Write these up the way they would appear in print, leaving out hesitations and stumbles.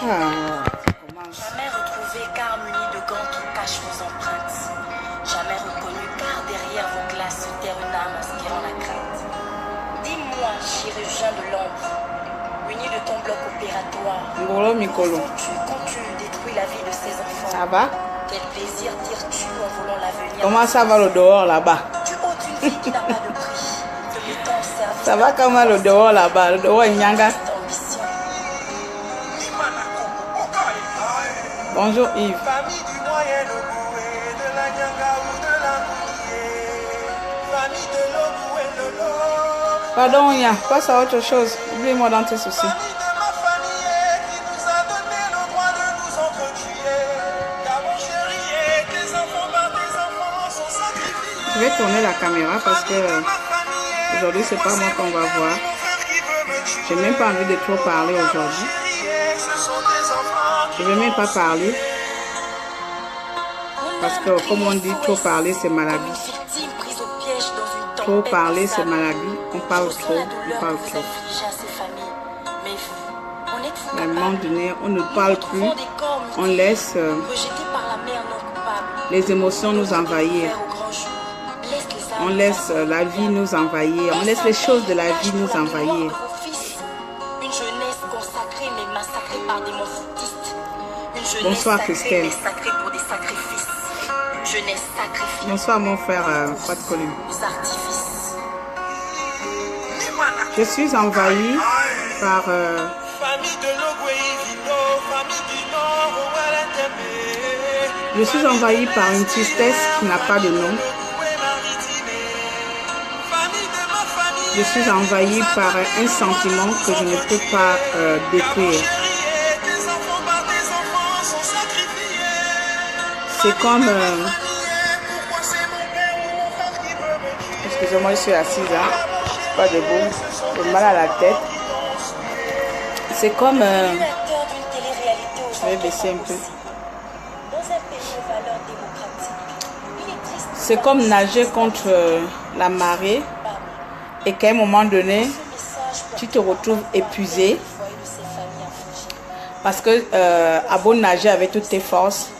Ah, comment? Jamais retrouvé car muni de gants qui cachent vos empreintes. Jamais reconnu car derrière vos glaces se terre une âme inspirant la crainte. Dis-moi, chirurgien de l'ombre, muni de ton bloc opératoire, Ngolo Mikolo. quand tu détruis la vie de ces enfants, Ça va? quel plaisir tires-tu en volant l'avenir? Comment ça va le dehors là-bas? Tu ôtes une vie qui n'a pas de prix, te mettant au service. Ça va comment le dehors là-bas? Le dehors Nyanga. Ambition. Bonjour Yves. Famille du Moyen-Logoué, de la Nyanga ou de la Mouillé. Famille de Logou et Lolo. Pardon, Nya, passe à autre chose. Oublie-moi dans tes soucis. Famille de ma famille qui nous a donné le droit de nous entretuer. Car mon chéri et tes enfants par tes enfants sont sacrifiés. Je vais tourner la caméra parce que aujourd'hui c'est pas moi qu'on va voir. J'ai même pas envie de trop parler aujourd'hui. Je vais même pas parler parce que comme on dit, trop parler c'est maladie. Trop parler c'est maladie. On parle trop, on parle trop. À un moment donné, on ne parle plus. On laisse les émotions nous envahir. On laisse la vie nous envahir. On laisse les choses de la vie nous envahir. Une jeunesse consacrée mais massacrée par des monfoutistes. Une jeunesse Bonsoir, sacrée Christelle. mais sacrée pour des sacrifices. Jeunesse sacrifiée Bonsoir mon frère Fat Colin. aux artifices. Je suis envahie par Famille de Logoué, Vino, famille du Nord, Oualatébé. je suis envahie par une tristesse qui n'a pas de nom. Je suis envahie par un sentiment que je ne peux pas décrire. C'est comme excusez-moi, je suis assise là, pas debout, j'ai mal à la tête. C'est comme Acteur d'une télé-réalité je vais baisser un peu. dans un pays aux valeurs démocratiques. Il est triste C'est comme nager contre la marée et qu'à un moment donné, tu te retrouves épuisé parce que à beau nager avec toutes tes forces,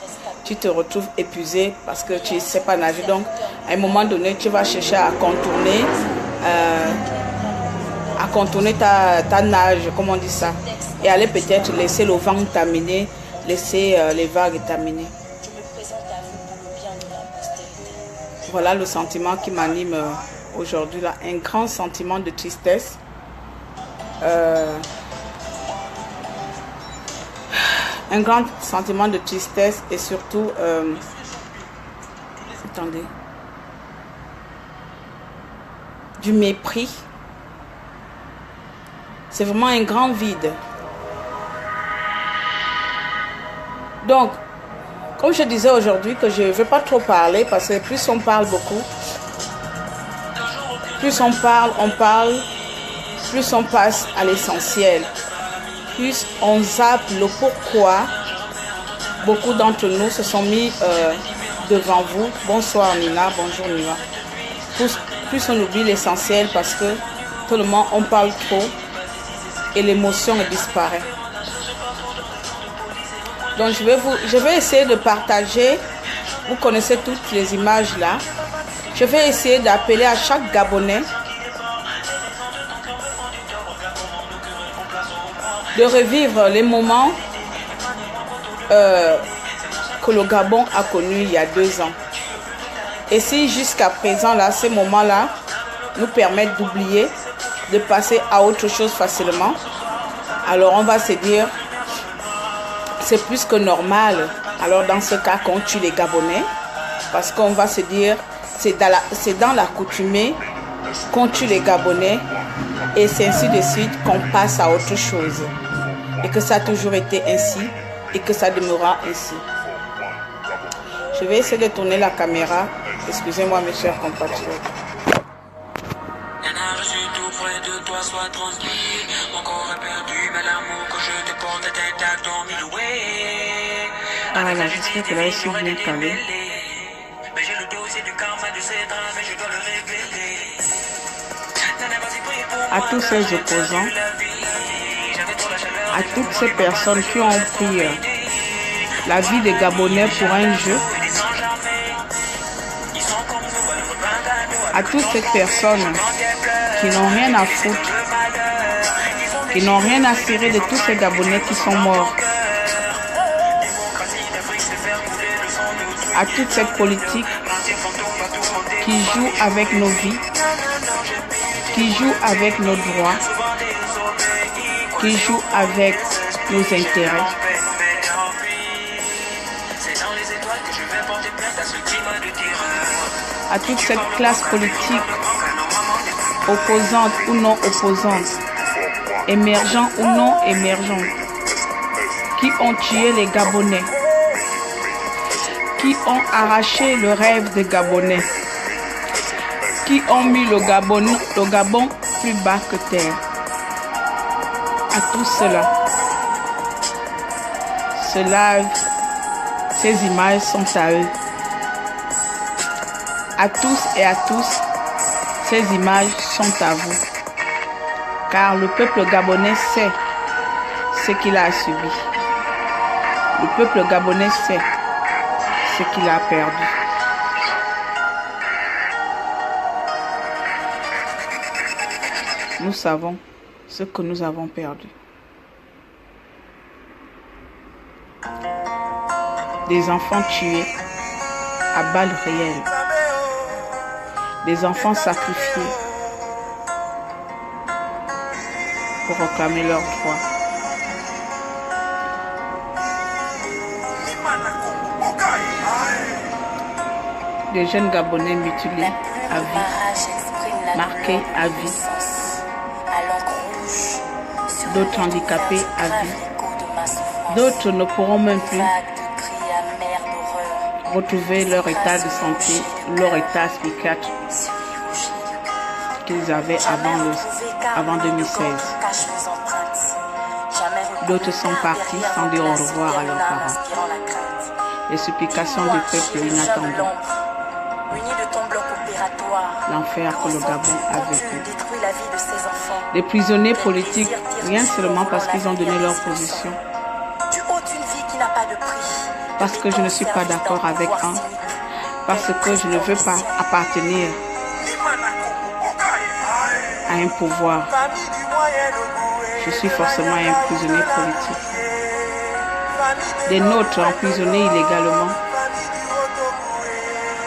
tu te retrouves épuisé parce que tu ne sais pas nager. Donc, à un moment donné, tu vas chercher à contourner ta nage, comme on dit ça, et aller peut-être laisser le vent t'amener, laisser les vagues t'amener. Je me présente à vous pour le bien de la postérité. Voilà le sentiment qui m'anime aujourd'hui, là, un grand sentiment de tristesse. Un grand sentiment de tristesse et surtout, attendez, du mépris. C'est vraiment un grand vide. Donc, comme je disais aujourd'hui que je ne veux pas trop parler parce que plus on parle beaucoup, plus on parle, plus on passe à l'essentiel. Plus on zappe le pourquoi. Beaucoup d'entre nous se sont mis devant vous. Bonsoir Nina, bonjour Nina. Plus on oublie l'essentiel parce que tout le monde, on parle trop et l'émotion disparaît. Donc je vais essayer de partager. Vous connaissez toutes les images là. Je vais essayer d'appeler à chaque Gabonais de revivre les moments que le Gabon a connus il y a 2 ans. Et si jusqu'à présent, là, ces moments-là nous permettent d'oublier, de passer à autre chose facilement, alors on va se dire, c'est plus que normal. Alors dans ce cas, qu'on tue les Gabonais, parce qu'on va se dire, c'est dans l'accoutumée qu'on tue les Gabonais, et c'est ainsi de suite qu'on passe à autre chose. Et que ça a toujours été ainsi, et que ça demeurera ainsi. Je vais essayer de tourner la caméra. Excusez-moi mes chers compatriotes. Nana, je suis tout près de toi, sois tranquille. Mon corps est perdu, mais l'amour que je te porte est intact dans mille ways. Ah là, j'espère que là, je suis bien calé. Mais j'ai le dossier du karma de ces drames et je dois le révéler. Nana, vas-y, prie pour moi. À tous ces opposants, à toutes ces personnes qui ont pris la vie des Gabonais pour un jeu, à toutes ces personnes qui n'ont rien à foutre, qui n'ont rien à cirer de tous ces Gabonais qui sont morts, à toute cette politique qui joue avec nos vies, qui joue avec nos droits, qui joue avec nos intérêts. À toute cette classe politique, opposante ou non opposante, émergent ou non émergent, qui ont tué les Gabonais, qui ont arraché le rêve des Gabonais, qui ont mis le Gabon plus bas que terre. À tout cela, ce live, ces images sont à eux. À tous et à tous, ces images sont à vous. Car le peuple gabonais sait ce qu'il a subi. Le peuple gabonais sait ce qu'il a perdu. Nous savons ce que nous avons perdu. Des enfants tués à balles réelles. Des enfants sacrifiés pour réclamer leurs droits. Des jeunes Gabonais mutilés à vie, marqués à vie. D'autres handicapés à vie. D'autres ne pourront même plus retrouver leur état de santé, leur état psychiatrique qu'ils avaient avant 2016. D'autres sont partis sans dire au revoir à leurs parents. Les supplications du peuple inattendues. L'enfer que le Gabon a vécu. Les prisonniers politiques, rien seulement parce qu'ils ont donné leur position. Parce que je ne suis pas d'accord avec un. Parce que je ne veux pas appartenir à un pouvoir. Je suis forcément un prisonnier politique. Des nôtres emprisonnés illégalement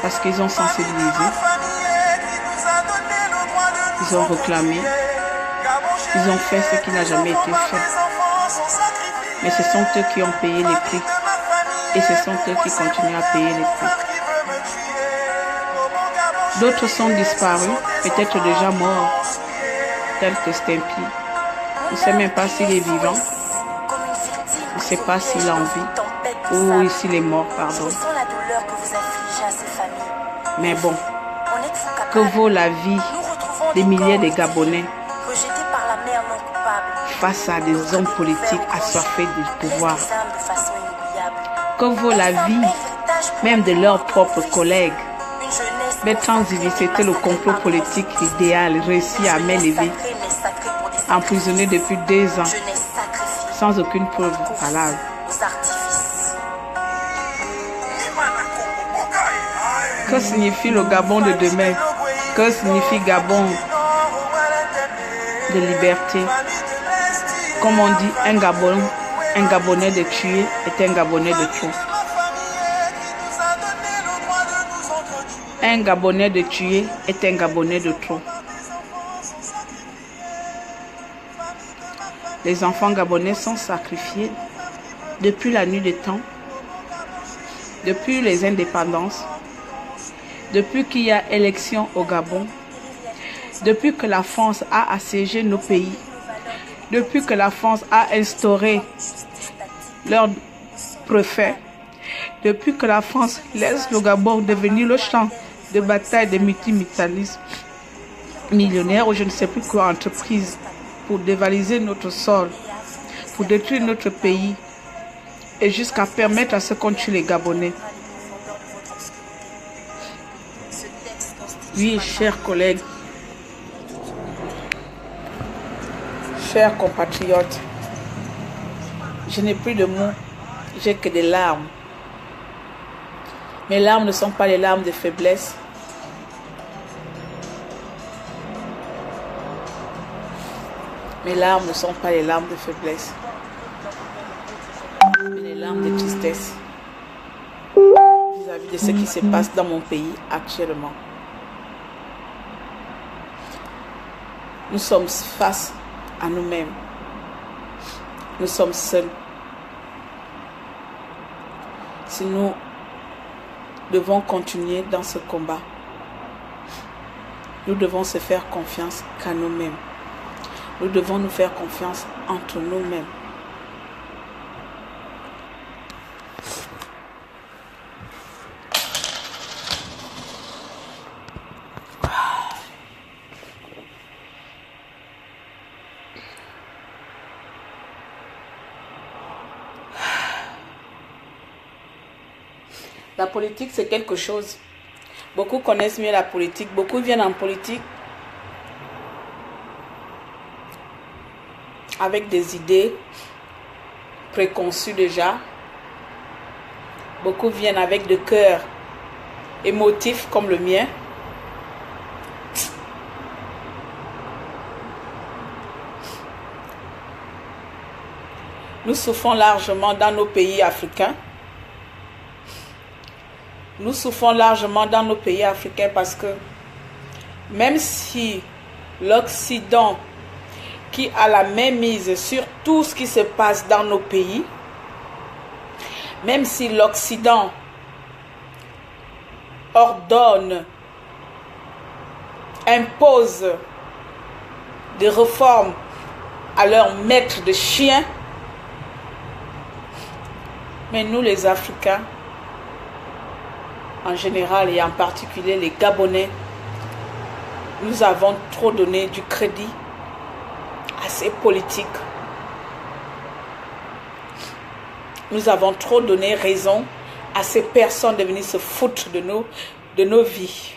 parce qu'ils ont sensibilisé, ils ont réclamé, ils ont fait ce qui n'a jamais été fait. Mais ce sont eux qui ont payé les prix et ce sont eux qui continuent à payer les prix. D'autres sont disparus, peut-être déjà morts, tels que Stimpy. On ne sait même pas s'il est vivant, on ne sait pas s'il a envie ou s'il est mort, pardon. Mais bon, que vaut la vie des milliers de Gabonais face à des hommes politiques assoiffés du pouvoir? Que vaut la vie même de leurs propres collègues? Bertrand Zivi, c'était le complot politique idéal réussi à main levée, emprisonné depuis 2 ans, sans aucune preuve valable. Que signifie le Gabon de demain? Que signifie Gabon de liberté? Comme on dit, un Gabonais de tuer est un Gabonais de trop. Un Gabonais de tuer est un Gabonais de trop. Les enfants gabonais sont sacrifiés depuis la nuit des temps, depuis les indépendances, depuis qu'il y a élection au Gabon, depuis que la France a assiégé nos pays, depuis que la France a instauré leur préfet, depuis que la France laisse le Gabon devenir le champ de bataille des multimilitaristes millionnaires ou je ne sais plus quoi entreprise pour dévaliser notre sol, pour détruire notre pays et jusqu'à permettre à ce qu'on tue les Gabonais. Oui, chers collègues, chers compatriotes, Je n'ai plus de mots. J'ai que des larmes. Mes larmes ne sont pas les larmes de faiblesse. Mes larmes ne sont pas les larmes de faiblesse, mais les larmes de tristesse vis-à-vis de ce qui se passe dans mon pays actuellement. Nous sommes face à nous-mêmes. Nous sommes seuls. Si nous devons continuer dans ce combat, nous devons se faire confiance qu'à nous-mêmes. Nous devons nous faire confiance entre nous-mêmes. La politique, c'est quelque chose. Beaucoup connaissent mieux la politique. Beaucoup viennent en politique avec des idées préconçues déjà. Beaucoup viennent avec des cœurs émotifs comme le mien. Nous souffrons largement dans nos pays africains. Nous souffrons largement dans nos pays africains parce que même si l'Occident qui a la main mise sur tout ce qui se passe dans nos pays, même si l'Occident ordonne, impose des réformes à leurs maîtres de chiens, mais nous les Africains, en général et en particulier les Gabonais, nous avons trop donné du crédit à ces politiques. Nous avons trop donné raison à ces personnes de venir se foutre de nos vies.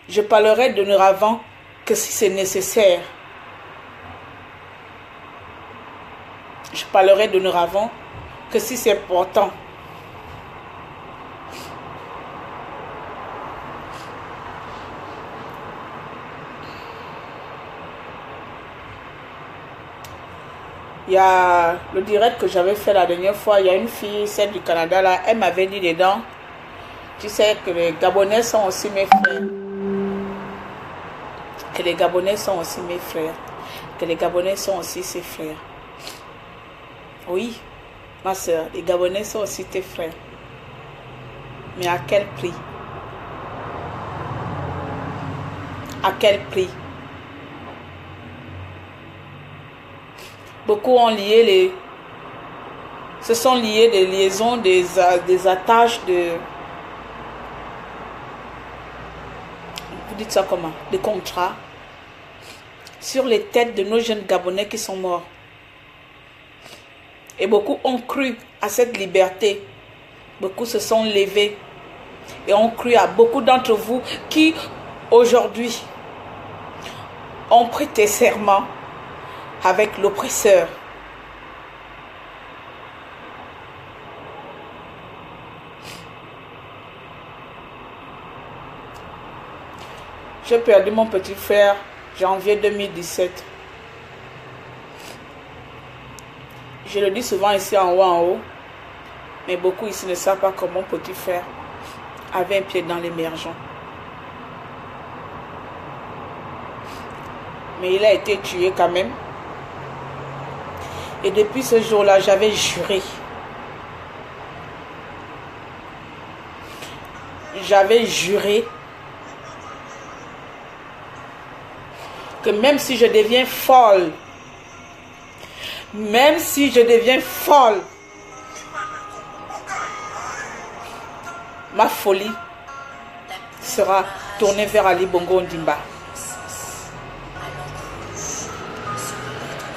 Je parlerai dorénavant que si c'est nécessaire. Je parlerai dorénavant que si c'est important. Il y a le direct que j'avais fait la dernière fois, il y a une fille, celle du Canada là, elle m'avait dit dedans, tu sais que les Gabonais sont aussi mes frères. Que les Gabonais sont aussi mes frères. Que les Gabonais sont aussi ses frères. Oui, ma soeur, les Gabonais sont aussi tes frères. Mais à quel prix? À quel prix? Beaucoup ont lié se sont liés des liaisons, des attaches de... Vous dites ça comment? Des contrats sur les têtes de nos jeunes Gabonais qui sont morts. Et beaucoup ont cru à cette liberté. Beaucoup se sont levés et ont cru à beaucoup d'entre vous qui, aujourd'hui, ont prêté serment avec l'oppresseur. J'ai perdu mon petit frère janvier 2017. Je le dis souvent ici en haut, mais beaucoup ici ne savent pas que mon petit frère avait un pied dans l'émergent. Mais il a été tué quand même. Et depuis ce jour-là, j'avais juré. J'avais juré que même si je deviens folle, même si je deviens folle, ma folie sera tournée vers Ali Bongo Ondimba.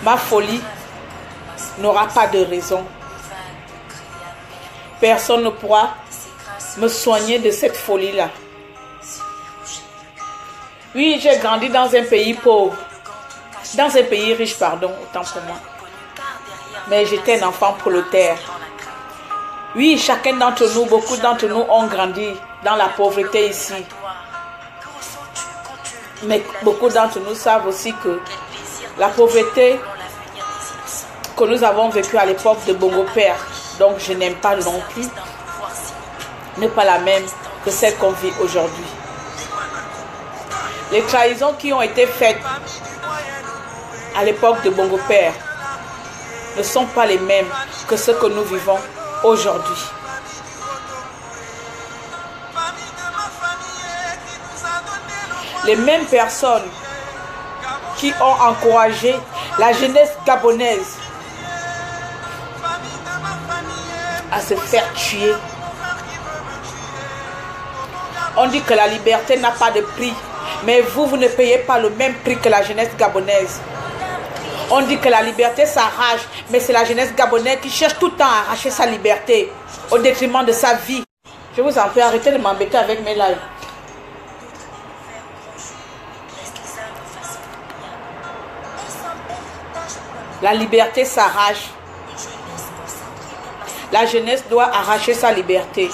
Ma folie n'aura pas de raison. Personne ne pourra me soigner de cette folie-là. Oui, j'ai grandi dans un pays pauvre, Dans un pays riche, pardon, autant pour moi. Mais j'étais un enfant prolétaire. Oui, chacun d'entre nous, beaucoup d'entre nous ont grandi dans la pauvreté ici. Mais beaucoup d'entre nous savent aussi que la pauvreté que nous avons vécue à l'époque de Bongo Père, donc je n'aime pas non plus, n'est pas la même que celle qu'on vit aujourd'hui. Les trahisons qui ont été faites à l'époque de Bongo Père ne sont pas les mêmes que ce que nous vivons aujourd'hui. Les mêmes personnes qui ont encouragé la jeunesse gabonaise à se faire tuer. On dit que la liberté n'a pas de prix, mais vous ne payez pas le même prix que la jeunesse gabonaise. On dit que la liberté s'arrache, mais c'est la jeunesse gabonaise qui cherche tout le temps à arracher sa liberté au détriment de sa vie. Je vous en prie, arrêtez de m'embêter avec mes lives. La liberté s'arrache. La jeunesse doit arracher sa liberté.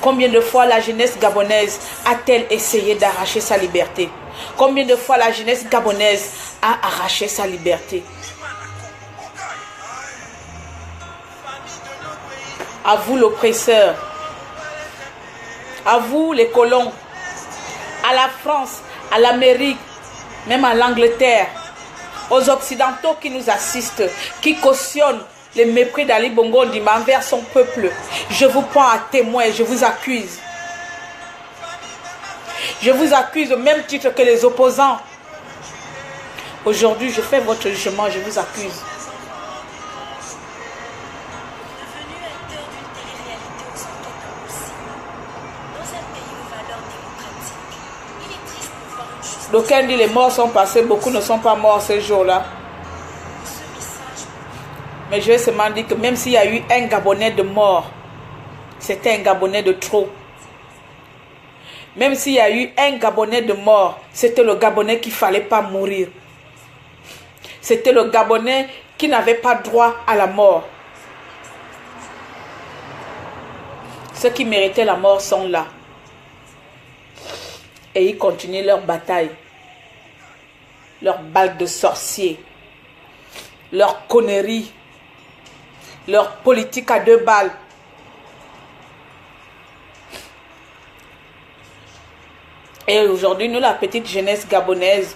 Combien de fois la jeunesse gabonaise a-t-elle essayé d'arracher sa liberté? Combien de fois la jeunesse gabonaise a arraché sa liberté? À vous l'oppresseur, à vous les colons, à la France, à l'Amérique, même à l'Angleterre, aux Occidentaux qui nous assistent, qui cautionnent les mépris d'Ali Bongo Ondimba envers son peuple. Je vous prends à témoin et je vous accuse. Je vous accuse au même titre que les opposants. Aujourd'hui, je fais votre jugement, je vous accuse. D'aucuns disent les morts sont passés, beaucoup ne sont pas morts ce jour-là. Mais je vais seulement dire que même s'il y a eu un Gabonais de mort, c'était un Gabonais de trop. Même s'il y a eu un Gabonais de mort, c'était le Gabonais qui ne fallait pas mourir. C'était le Gabonais qui n'avait pas droit à la mort. Ceux qui méritaient la mort sont là. Et ils continuent leur bataille. Leur balle de sorcier. Leur connerie. Leur politique à 2 balles. Et aujourd'hui, nous, la petite jeunesse gabonaise,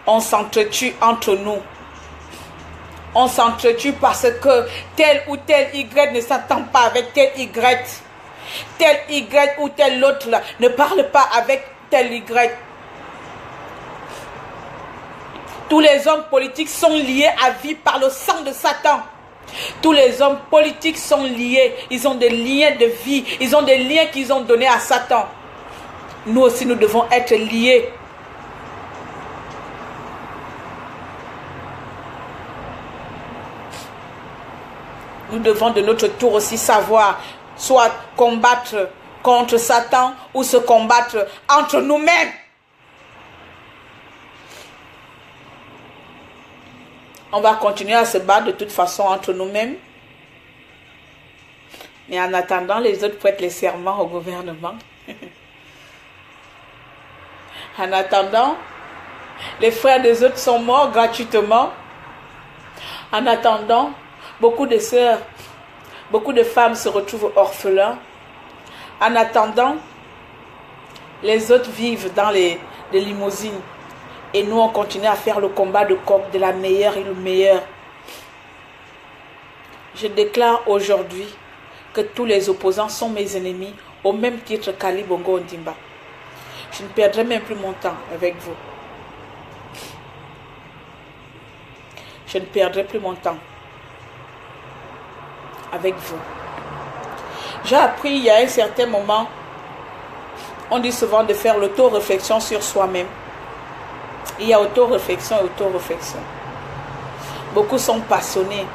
on s'entretue entre nous. On s'entretue parce que tel ou tel Y ne s'entend pas avec tel Y. Tel Y ou tel autre là, ne parle pas avec tel Y. Tous les hommes politiques sont liés à vie par le sang de Satan. Tous les hommes politiques sont liés. Ils ont des liens de vie. Ils ont des liens qu'ils ont donnés à Satan. Nous aussi, nous devons être liés. Nous devons de notre tour aussi savoir soit combattre contre Satan ou se combattre entre nous-mêmes. On va continuer à se battre de toute façon entre nous-mêmes. Mais en attendant, les autres prêtent les serments au gouvernement. En attendant, les frères des autres sont morts gratuitement. En attendant, beaucoup de sœurs, beaucoup de femmes se retrouvent orphelins. En attendant, les autres vivent dans des limousines. Et nous, on continue à faire le combat de coq de la meilleure et le meilleur. Je déclare aujourd'hui que tous les opposants sont mes ennemis, au même titre qu'Ali Bongo Ondimba. Je ne perdrai même plus mon temps avec vous. Je ne perdrai plus mon temps avec vous. J'ai appris il y a un certain moment, on dit souvent de faire l'auto-réflexion sur soi-même. Il y a auto-réflexion et auto-réflexion. Beaucoup sont passionnés.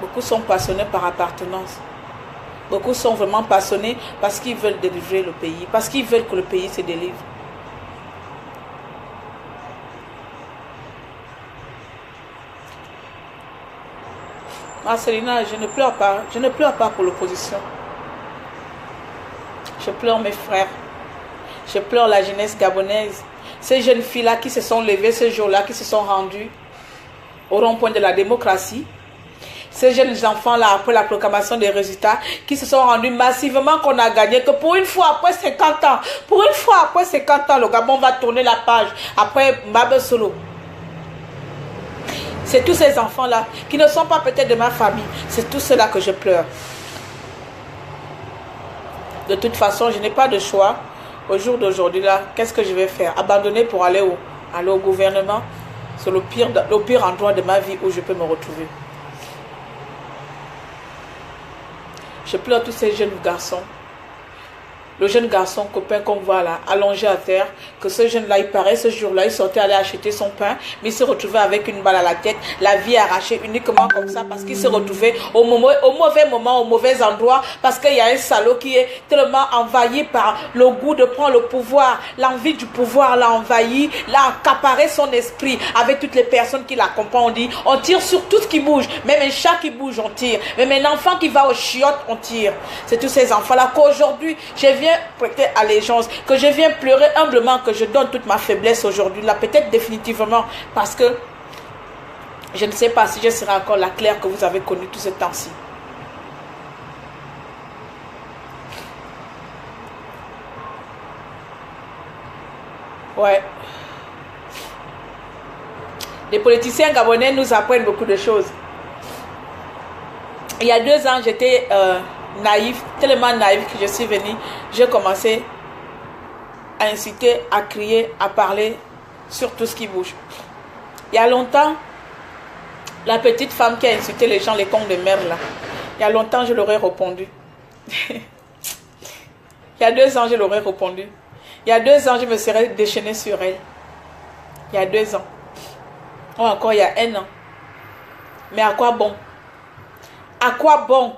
Beaucoup sont passionnés par appartenance. Beaucoup sont vraiment passionnés parce qu'ils veulent délivrer le pays, parce qu'ils veulent que le pays se délivre. Marcelina, je ne pleure pas. Je ne pleure pas pour l'opposition. Je pleure mes frères. Je pleure la jeunesse gabonaise. Ces jeunes filles-là qui se sont levées ce jour-là, qui se sont rendues au rond-point de la démocratie. Ces jeunes enfants-là, après la proclamation des résultats, qui se sont rendus massivement qu'on a gagné, que pour une fois après 50 ans, le Gabon va tourner la page après Mabel Solo. C'est tous ces enfants-là qui ne sont pas peut-être de ma famille. C'est tout cela que je pleure. De toute façon, je n'ai pas de choix. Au jour d'aujourd'hui, là, qu'est-ce que je vais faire? Abandonner pour aller où? Aller au gouvernement? C'est le pire endroit de ma vie où je peux me retrouver. Je pleure tous ces jeunes garçons. Le jeune garçon, copain qu'on voit là, allongé à terre, que ce jeune-là, il paraît, ce jour-là, il sortait aller acheter son pain, mais il se retrouvait avec une balle à la tête, la vie arrachée uniquement comme ça, parce qu'il se retrouvait au mauvais moment, au mauvais endroit, parce qu'il y a un salaud qui est tellement envahi par le goût de prendre le pouvoir, l'envie du pouvoir l'a envahi, l'a accaparé son esprit, avec toutes les personnes qui l'accompagnent. On dit, on tire sur tout ce qui bouge, même un chat qui bouge, on tire, même un enfant qui va aux chiottes, on tire. C'est tous ces enfants-là qu'aujourd'hui, je viens prêter allégeance, que je viens pleurer humblement, que je donne toute ma faiblesse aujourd'hui, là, peut-être définitivement, parce que je ne sais pas si je serai encore la Claire que vous avez connue tout ce temps-ci. Ouais. Les politiciens gabonais nous apprennent beaucoup de choses. Il y a 2 ans, j'étais naïf, tellement naïf que je suis venue, j'ai commencé à inciter, à crier, à parler sur tout ce qui bouge. Il y a longtemps, la petite femme qui a insulté les gens, les cons de merde là, il y a longtemps je leur ai répondu. Il y a 2 ans je leur ai répondu. Il y a 2 ans je me serais déchaînée sur elle. Il y a 2 ans. Ou encore il y a 1 an. Mais à quoi bon? À quoi bon?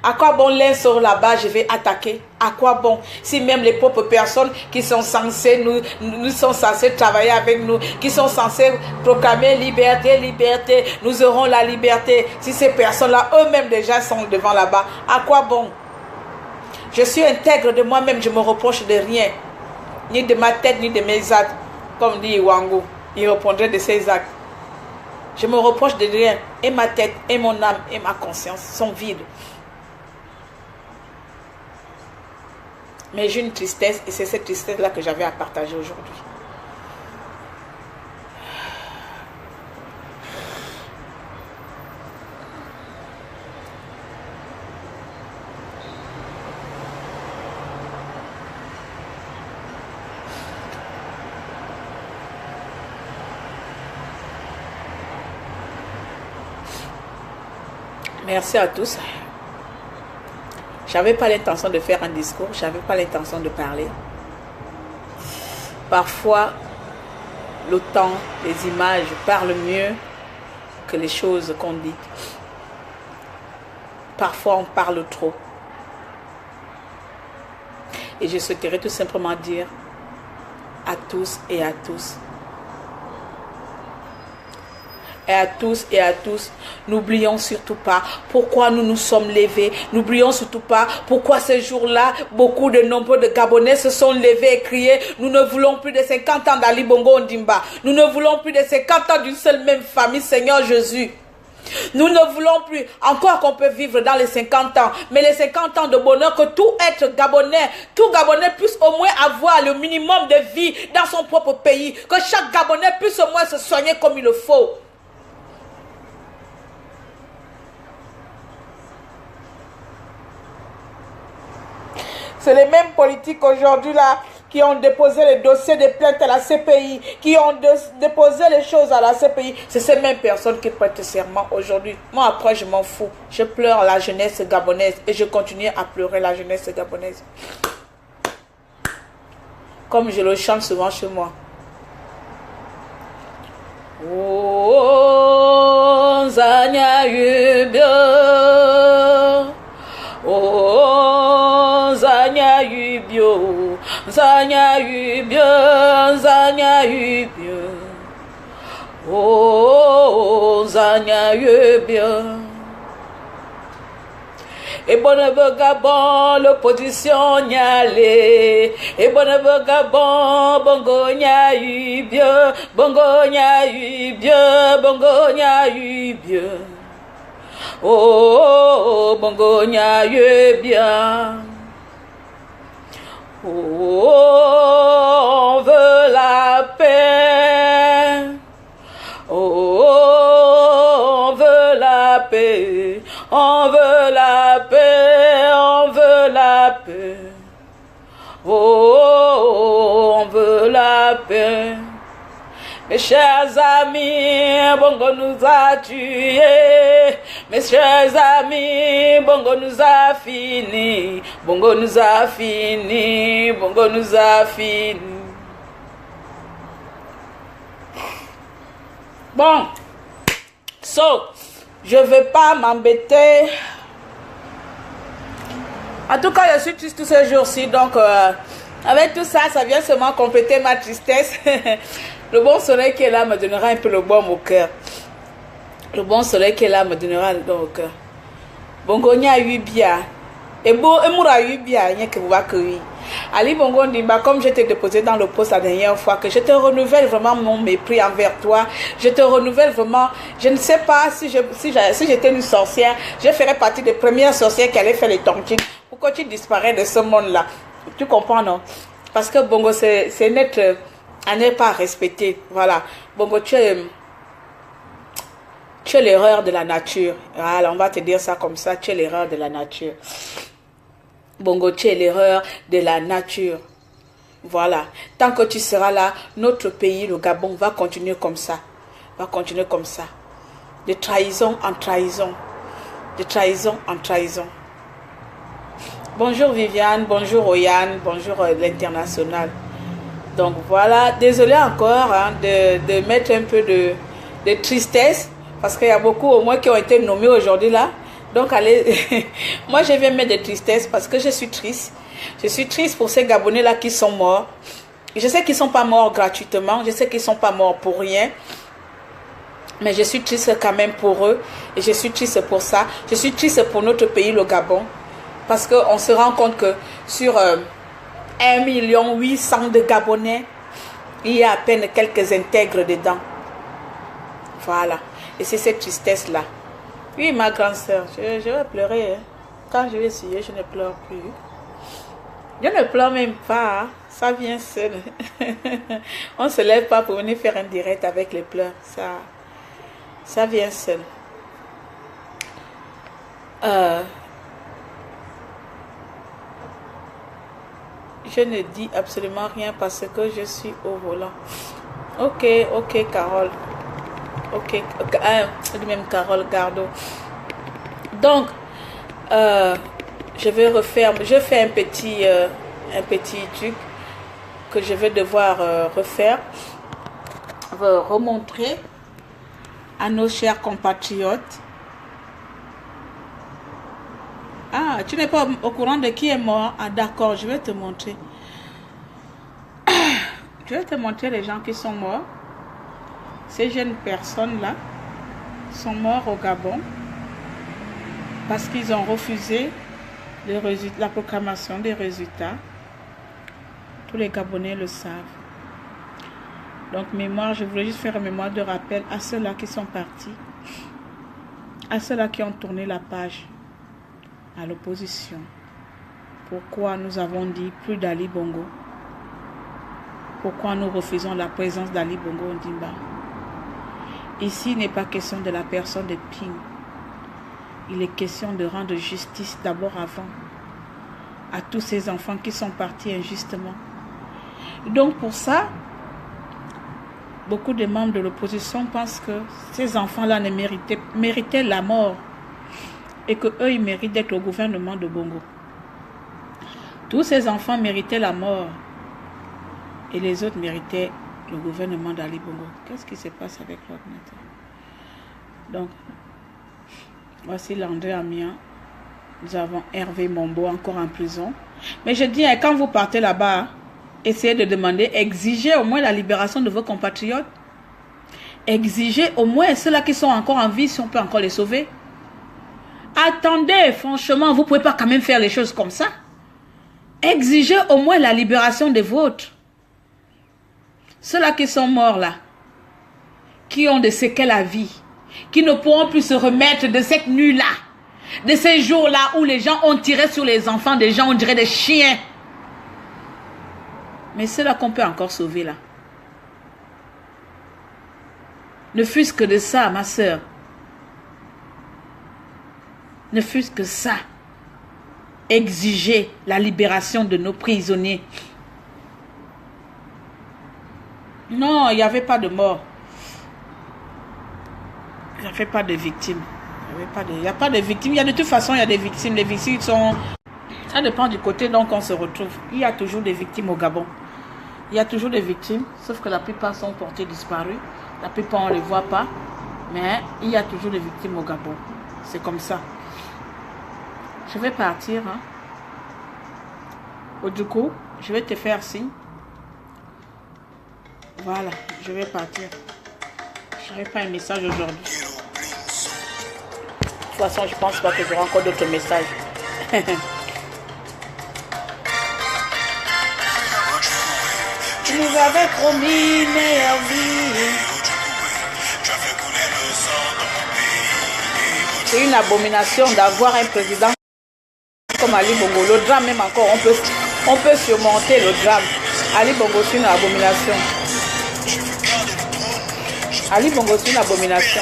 À quoi bon l'un sort là-bas, je vais attaquer? À quoi bon? Si même les propres personnes qui sont censées nous sont censées travailler avec nous, qui sont censées proclamer liberté, liberté, nous aurons la liberté. Si ces personnes-là, eux-mêmes déjà sont devant là-bas, à quoi bon? Je suis intègre de moi-même, je me reproche de rien. Ni de ma tête, ni de mes actes. Comme dit Iwango, il répondrait de ses actes. Je me reproche de rien. Et ma tête, et mon âme, et ma conscience sont vides. Mais j'ai une tristesse, et c'est cette tristesse-là que j'avais à partager aujourd'hui. Merci à tous. J'avais pas l'intention de faire un discours, j'avais pas l'intention de parler. Parfois, le temps, les images parlent mieux que les choses qu'on dit. Parfois, on parle trop. Et je souhaiterais tout simplement dire à tous et à tous, n'oublions surtout pas pourquoi nous nous sommes levés. N'oublions surtout pas pourquoi ce jour-là, beaucoup de nombreux de Gabonais se sont levés et crié, nous ne voulons plus de 50 ans d'Ali Bongo Ondimba. Nous ne voulons plus de 50 ans d'une seule même famille, Seigneur Jésus. Nous ne voulons plus, encore qu'on peut vivre dans les 50 ans, mais les 50 ans de bonheur, que tout être Gabonais, tout Gabonais puisse au moins avoir le minimum de vie dans son propre pays. Que chaque Gabonais puisse au moins se soigner comme il le faut. C'est les mêmes politiques aujourd'hui là qui ont déposé les dossiers de plainte à la CPI, qui ont déposé les choses à la CPI. C'est ces mêmes personnes qui prêtent serment aujourd'hui. Moi après je m'en fous. Je pleure la jeunesse gabonaise et je continue à pleurer la jeunesse gabonaise. Comme je le chante souvent chez moi. Oh, Zanya Yubio. Oh, Zanya Yubio, Zanya Yubio, Zanya Yubio. Oh, Zanya Yubio. Et bonne Gabon, l'opposition n'y allait. Et bonne Gabon, bongo n'y a eu bien. Bongo n'y a eu bien. Bongo n'y a eu bien. Oh, bongo n'y a eu bien. Oh, on veut la paix. Oh, on veut la paix. On veut la paix. On veut la paix. Oh, on veut la paix. Mes chers amis, Bongo nous a tués. Mes chers amis, Bongo nous a fini. Bongo nous a fini. Bongo nous a fini. Bon, je ne vais pas m'embêter. En tout cas, je suis triste tous ces jours-ci. Donc, avec tout ça, ça vient seulement compléter ma tristesse. Le bon soleil qui est là me donnera un peu le baume au cœur. Le bon soleil qui est là me donnera le baume au cœur. Bongo n'y a eu bien. Et bon, et moura eu bien, n'y a que vous va cueillir. Ali Bongo Ndimba, comme je t'ai déposé dans le poste la dernière fois, que je te renouvelle vraiment mon mépris envers toi. Je te renouvelle vraiment. Je ne sais pas si j'étais une sorcière, je ferais partie des premières sorcières qui allaient faire les tontines. Pourquoi tu disparais de ce monde-là? Tu comprends, non? Parce que Bongo, c'est net. À ne pas respecter, voilà. Bongo, tu es l'erreur de la nature. Voilà, on va te dire ça comme ça, tu es l'erreur de la nature. Bongo, tu es l'erreur de la nature. Voilà. Tant que tu seras là, notre pays, le Gabon, va continuer comme ça. Va continuer comme ça. De trahison en trahison. De trahison en trahison. Bonjour Viviane, bonjour Oyan, bonjour l'international. Donc voilà, désolé encore de mettre un peu de tristesse, parce qu'il y a beaucoup au moins qui ont été nommés aujourd'hui là. Donc allez, moi je viens mettre de tristesse parce que je suis triste. Je suis triste pour ces Gabonais là qui sont morts. Je sais qu'ils ne sont pas morts gratuitement, je sais qu'ils ne sont pas morts pour rien. Mais je suis triste quand même pour eux. Et je suis triste pour ça. Je suis triste pour notre pays, le Gabon. Parce qu'on se rend compte que sur 1,8 million de Gabonais, il y a à peine quelques intègres dedans. Voilà. Et c'est cette tristesse-là. Oui, ma grande soeur, je vais pleurer. Hein. Quand je vais essayer, je ne pleure plus. Je ne pleure même pas. Hein. Ça vient seul. On ne se lève pas pour venir faire un direct avec les pleurs. Ça vient seul. Je ne dis absolument rien parce que je suis au volant. Ok, Carole. Ok, même Carole Gardo. Donc, je vais refaire. Je fais un petit truc que je vais devoir refaire. Remontrer à nos chers compatriotes. Ah, tu n'es pas au courant de qui est mort? Ah, d'accord, je vais te montrer. Je vais te montrer les gens qui sont morts. Ces jeunes personnes-là sont morts au Gabon parce qu'ils ont refusé la proclamation des résultats. Tous les Gabonais le savent. Donc, mémoire, je voulais juste faire un mémoire de rappel à ceux-là qui sont partis, à ceux-là qui ont tourné la page, à l'opposition. Pourquoi nous avons dit plus d'Ali Bongo? Pourquoi nous refusons la présence d'Ali Bongo Ondimba? Ici, il n'est pas question de la personne de Ping. Il est question de rendre justice d'abord avant à tous ces enfants qui sont partis injustement. Donc pour ça, beaucoup de membres de l'opposition pensent que ces enfants-là ne méritaient la mort et qu'eux, ils méritent d'être au gouvernement de Bongo. Tous ces enfants méritaient la mort et les autres méritaient le gouvernement d'Ali Bongo. Qu'est-ce qui se passe avec l'ordinateur? Donc, voici l'André Amiens. Nous avons Hervé Mombo encore en prison. Mais je dis, quand vous partez là-bas, essayez de demander, exigez au moins la libération de vos compatriotes. Exigez au moins ceux-là qui sont encore en vie, si on peut encore les sauver. Attendez, franchement, vous ne pouvez pas quand même faire les choses comme ça. Exigez au moins la libération des vôtres. Ceux-là qui sont morts là, qui ont des séquelles à vie, qui ne pourront plus se remettre de cette nuit-là, de ces jours-là où les gens ont tiré sur les enfants des gens, on dirait des chiens. Mais c'est là qu'on peut encore sauver là. Ne fût-ce que de ça, ma soeur. Ne fût-ce que ça. Exiger la libération de nos prisonniers. Non, il n'y avait pas de mort. Il n'y avait pas de victimes. Il n'y a pas de victimes. Il y a de toute façon, il y a des victimes. Les victimes sont... Ça dépend du côté dont on se retrouve. Il y a toujours des victimes au Gabon. Il y a toujours des victimes, sauf que la plupart sont portées disparues. La plupart, on ne les voit pas. Mais il y a toujours des victimes au Gabon. C'est comme ça. Je vais partir. Hein. Du coup, je vais te faire signe. Voilà, je vais partir. Je n'aurai pas un message aujourd'hui. De toute façon, je pense pas que j'aurai encore d'autres messages. Tu nous avais promis une meilleure vie. C'est une abomination d'avoir un président comme Ali Bongo. Le drame même encore, on peut surmonter le drame. Ali Bongo, c'est une abomination. Ali Bongo, c'est une abomination.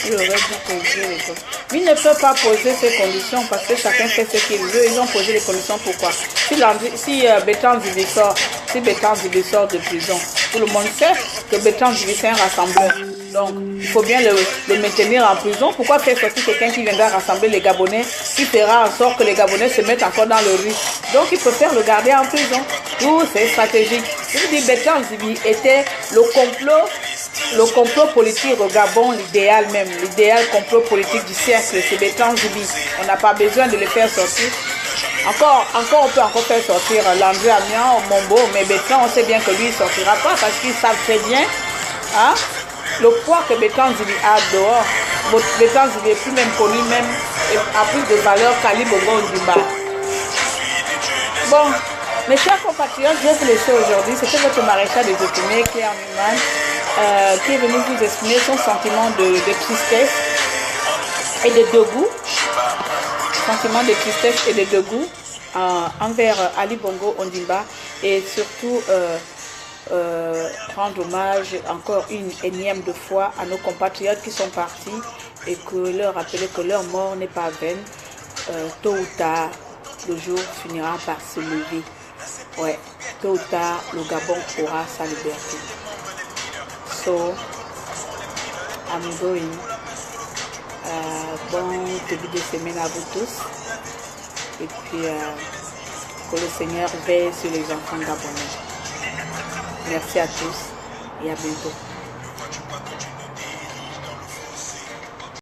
Il aurait dû poser les choses. Il ne peut pas poser ces conditions parce que chacun fait ce qu'il veut. Ils ont posé les conditions pourquoi. Si Bertrand Zibi sort, de prison, tout le monde sait que Bertrand Zibi c'est un rassembleur. Donc, il faut bien le maintenir en prison. Pourquoi faire sortir quelqu'un qui viendra rassembler les Gabonais, qui fera en sorte que les Gabonais se mettent encore dans le rue. Donc, il préfère le garder en prison. Tout c'est stratégique. Je dis Bertrand Zibi était le complot politique au Gabon, l'idéal même, l'idéal complot politique du siècle, c'est Bertrand Zibi. On n'a pas besoin de le faire sortir. Encore, on peut encore faire sortir Landry Amiens, Mombo, mais Bertrand, on sait bien que lui, il ne sortira pas parce qu'ils savent très bien hein, le poids que Bertrand Zibi a dehors. Bertrand Zibi est plus même connu, même a plus de valeur qu'Ali Bongo Ondimba. Bon, mes chers compatriotes, je vais vous laisser aujourd'hui. C'était votre maréchal des Otumé, Claire Newman, qui est venu vous exprimer son sentiment de tristesse et de dégoût. Sentiment de tristesse et de dégoût envers Ali Bongo Ondimba et surtout rendre hommage encore une énième de fois à nos compatriotes qui sont partis et que leur rappeler que leur mort n'est pas vaine. Tôt ou tard, le jour finira par se lever. Ouais, tôt ou tard, le Gabon aura sa liberté. So, I'm going. Bon début de semaine à vous tous. Et puis, que le Seigneur veille sur les enfants gabonais. Merci à tous et à bientôt.